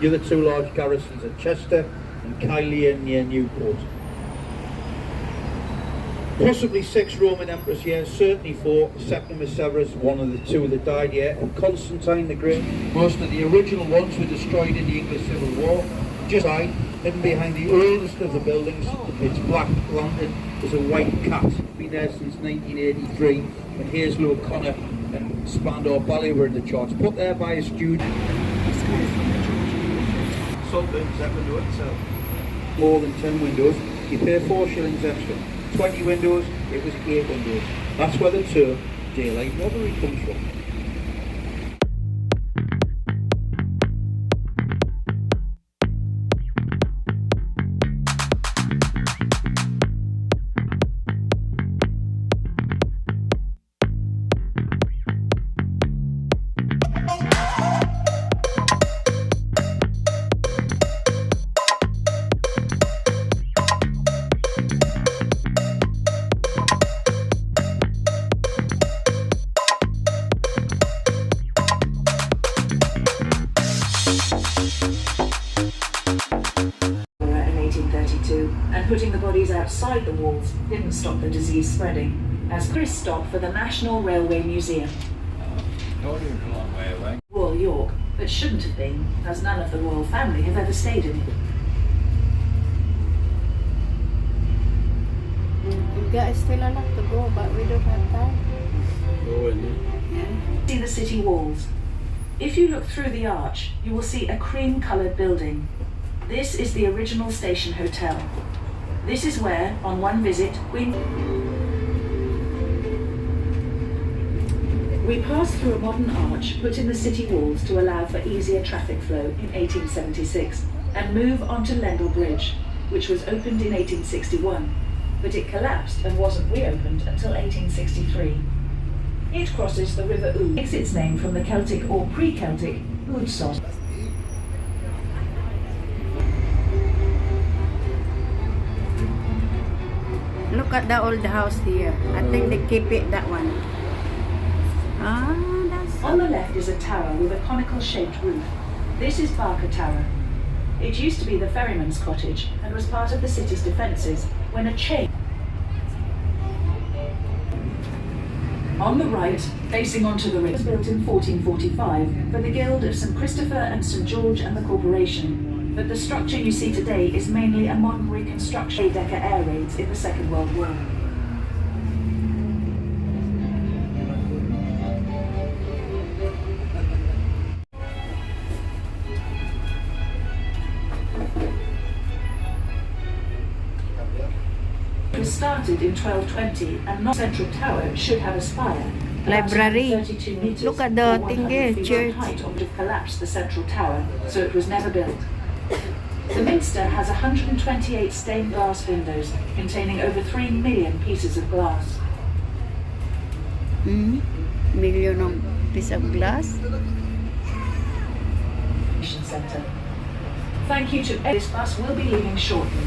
The other two large garrisons are Chester and Caerleon near Newport. Possibly 6 Roman emperors here, certainly 4. Septimus Severus, one of the 2 that died here, and Constantine the Great. Most of the original ones were destroyed in the English Civil War. Just hidden behind the oldest of the buildings, its black lantern, is a white cat. Been there since 1983, and here's Lou O'Connor and Spandau Ballet were in the charts, put there by a student. Saltburn that window itself. More than 10 windows, you pay 4 shillings extra. 20 windows, it was 8 windows. That's where the term daylight robbery comes from. And putting the bodies outside the walls didn't stop the disease spreading, as Chris stopped for the National Railway Museum. Told you it was a long way away. Royal York, but shouldn't have been, as none of the royal family have ever stayed in it. We've got still a lot to go, but we don't have time. Go in. Yeah. See the city walls. If you look through the arch, you will see a cream-coloured building. This is the original station hotel. This is where, on one visit, we passed through a modern arch put in the city walls to allow for easier traffic flow in 1876 and move onto Lendal Bridge, which was opened in 1861, but it collapsed and wasn't reopened until 1863. It crosses the River Ouse. It takes its name from the Celtic or pre-Celtic Oudsos. Look at the old house here. I think they keep it that one. Ah, that's... On the left is a tower with a conical-shaped roof. This is Barker Tower. It used to be the ferryman's cottage and was part of the city's defences when a chain... On the right, facing onto the river, was built in 1445 for the Guild of St Christopher and St George and the Corporation. But the structure you see today is mainly a modern reconstruction of Decker air raids in the Second World War. It was started in 1220 and not Central Tower should have a spire. Library. 32 meters Look at the or thing 100 here, feet church. height would have collapsed the Central Tower, so it was never built. The Minster has 128 stained glass windows containing over 3 million pieces of glass. Million of piece of glass. Centre. Thank you to this bus will be leaving shortly.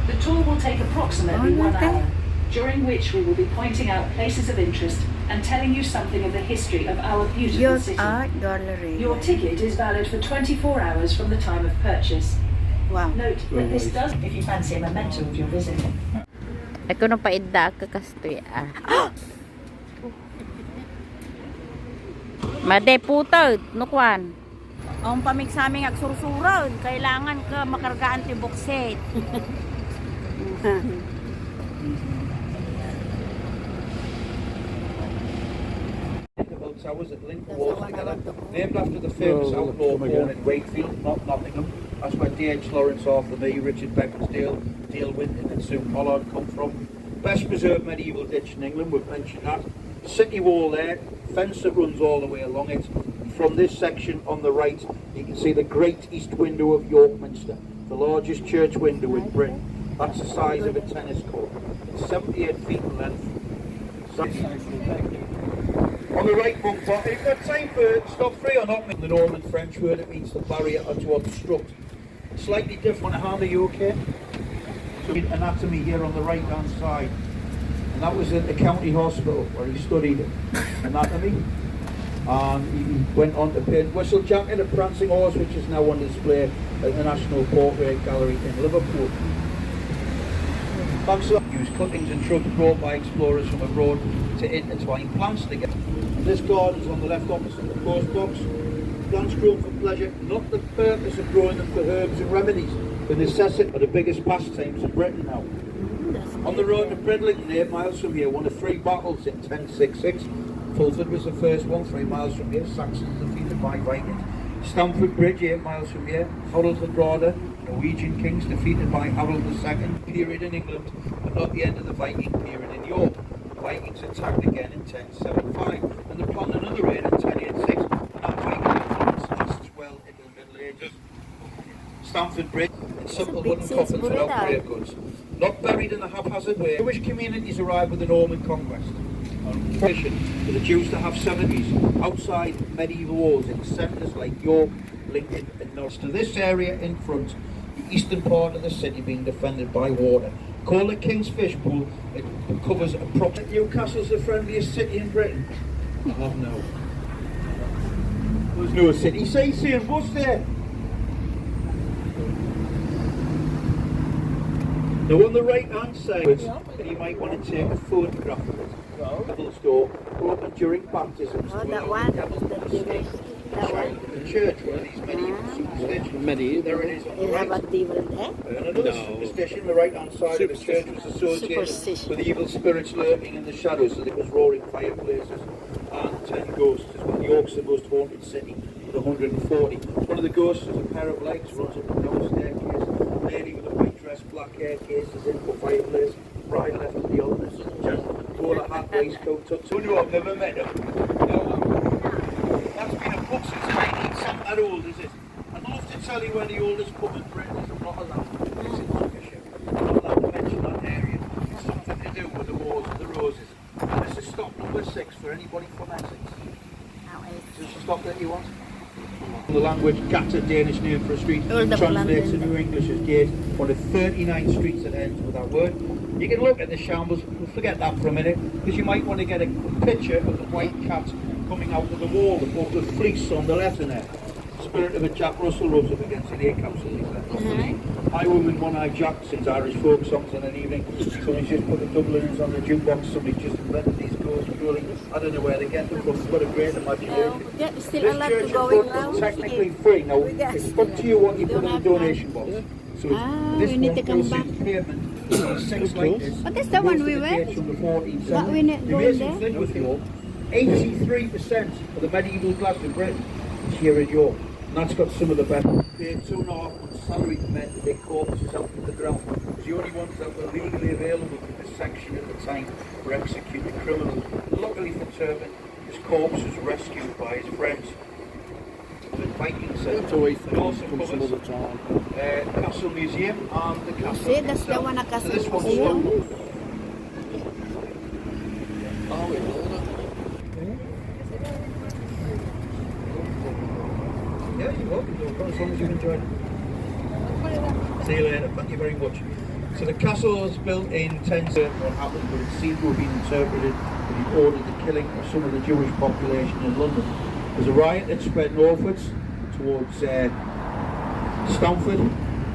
The tour will take approximately 1 hour, during which we will be pointing out places of interest and telling you something of the history of our beautiful Youth city. Art Gallery. Your ticket is valid for 24 hours from the time of purchase. Wow. Note that this does, if you fancy a memento of your visit. Ako na paida ka kastoy. Made puto, nukwan. Ang pamigsaming agsursuron, kailangan ka makargaan ti buksit. Towers that link the walls together, named after the famous outlaw born in Wakefield, not Nottingham. That's where D.H. Lawrence, Arthur Lee, Richard Beaconsdale, Dale Winton and Sue Pollard come from. Best preserved medieval ditch in England, we've mentioned that. City wall there, fence that runs all the way along it. From this section on the right, you can see the great east window of York Minster, the largest church window in Britain. That's the size of a tennis court. It's 78 feet in length. On the right book part, you've got time for stop free or not. The Norman French word, it means the barrier or to obstruct. Slightly different. Are you okay? So anatomy here on the right hand side. And that was at the county hospital where he studied anatomy. and he went on to paint Whistlejack and a prancing horse, which is now on display at the National Portrait Gallery in Liverpool. Baxter used cuttings and shrubs brought by explorers from abroad to intertwine plants together. This garden is on the left opposite the post box. Plants grown for pleasure, not the purpose of growing them for herbs and remedies. The necessity are the biggest pastimes in Britain now. On the road to Bridlington, 8 miles from here, won 3 battles in 1066. Fulford was the first one, 3 miles from here. Saxons defeated by Vikings. Stamford Bridge, 8 miles from here. Harold Hardrada, Norwegian kings defeated by Harold II. Period in England, but not the end of the Viking period in York. The Vikings attacked again in 1075, and they planned another raid in 1086, and that Viking influence lasts well into the Middle Ages. Stamford Bridge and simple wooden coffins without grave goods. Not buried in a haphazard way. Jewish communities arrived with the Norman conquest. On tradition for the Jews to have cemeteries outside medieval walls in centres like York, Lincoln and Norwich. To this area in front, the eastern part of the city being defended by water. Called the King's Fish Pool, it covers approximately. Newcastle's the friendliest city in Britain. Oh no. There's no city sightseeing, what's there? Now on the right hand side, you might want to take a photograph of it. Devil's Door, opened during baptisms. Oh, that one. The church, one of these medieval superstitions. Medieval? There it is on the Is that right. what devil there? And another superstition, the right hand side of the church was associated Superstition. with evil spirits lurking in the shadows, so there was roaring fireplaces and 10 ghosts. As well. York's the most haunted city with 140. One of the ghosts has a pair of legs, runs up and down a staircase. Lady with a white dress, black hair, cases in for fireplace. Bride left at the altar, gentleman, bowler hat, waistcoat, tucked. Who knew I've never met him? That's been a book since 1970. That old, is it? I'd love to tell you where the oldest pub in Britain is. I'm not allowed. It's in Lancashire. I'm not allowed to mention that area. It's something to do with the Wars of the Roses. And this is stop number 6 for anybody from Essex. Is this the stop that you want? The language, Gata, Danish name for a street, Old of translates to London. New English as gate. One of 39 streets that ends with that word. You can look at the shambles, we'll forget that for a minute, because you might want to get a picture of the white cat coming out of the wall, the fleece on the left in there. Spirit of a Jack Russell rubs up against the air capsule. I Woman, One Eye Jack sings Irish folk songs in an evening. Somebody's just put the Dubliners on the jukebox, somebody's just invented these ghosts purely. I don't know where they get them from, what a great imagination. Yeah, still This a lot church to is going both round. technically free. Now, We got- it's up to you what you put in the have donation box. So this we need one to come goes back. into payment. So 6 like this. But that's the one goes we to the went. dates from the 14th But we century. not The going amazing there. thing with York, 83% of the medieval class in Britain is here in York. And that's got some of the best. Paid 2.5 months salary to men to dig corpses out of the ground. It was the only ones that were legally available to this section at the time for executing criminals. Luckily for Turpin, his corpse was rescued by his friends. The Viking Centre. It's always It also comes some covers other time. Castle Museum and the castle See, that's the itself. one at So Castle this one's Museum. one. Oh, we know that. Yeah, you're welcome. No problem, as long as you've enjoyed it. See you later. Thank you very much. So the castle was built in 1030. What happened, but it seems to have been interpreted that he ordered the killing of some of the Jewish population in London. There's a riot that spread northwards towards Stamford,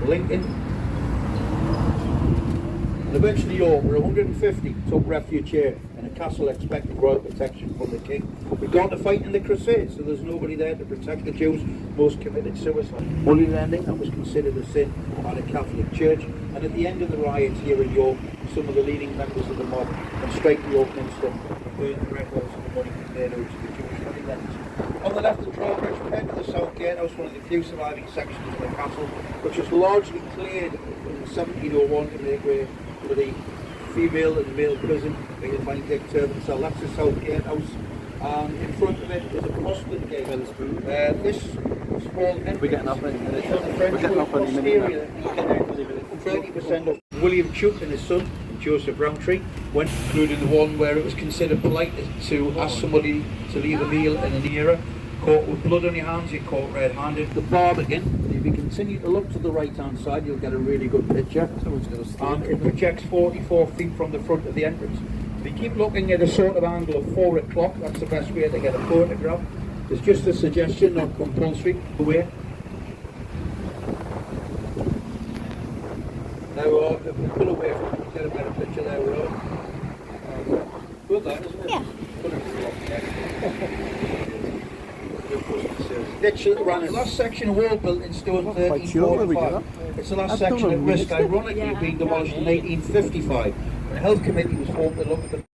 Lincoln, and eventually York, where 150 took refuge here in a castle expecting royal protection from the king. We've gone to fight in the Crusades, so there's nobody there to protect the Jews. Most committed suicide. Money lending, that was considered a sin by the Catholic Church. And at the end of the riots here in York, some of the leading members of the mob went straight to York Minster and burned the records of the money paid out to the Jewish money lenders. On the left, the drawbridge compared to the South Gatehouse, one of the few surviving sections of the castle, which was largely cleared in 1701 to make way for the female and male prison where you'll find Dick Turpin cell. That's the South Gatehouse. And in front of it is a postern gate. This small entrance, We're getting up in a minute. on the We're French getting up any minute now. 30% of William Chuck and his son, Joseph Rowntree, went, including the one where it was considered polite to ask somebody to leave a meal in an era. Caught with blood on your hands, you're caught red-handed. The Barbican, if you continue to look to the right-hand side, you'll get a really good picture. And it projects 44 feet from the front of the entrance. If you keep looking at a sort of angle of 4 o'clock, that's the best way to get a photograph. It's just a suggestion, not compulsory. Away. There we are. If we pull away from it, get a better picture. There we are. Good that, isn't it? Yeah. Put it in the lock, yeah. Literally, the last section of wall built in stone Not quite sure where we 1345. It's the last I've section done at a risk, minute. ironically, Yeah. being demolished in 1855. The Health Committee was formed to look at the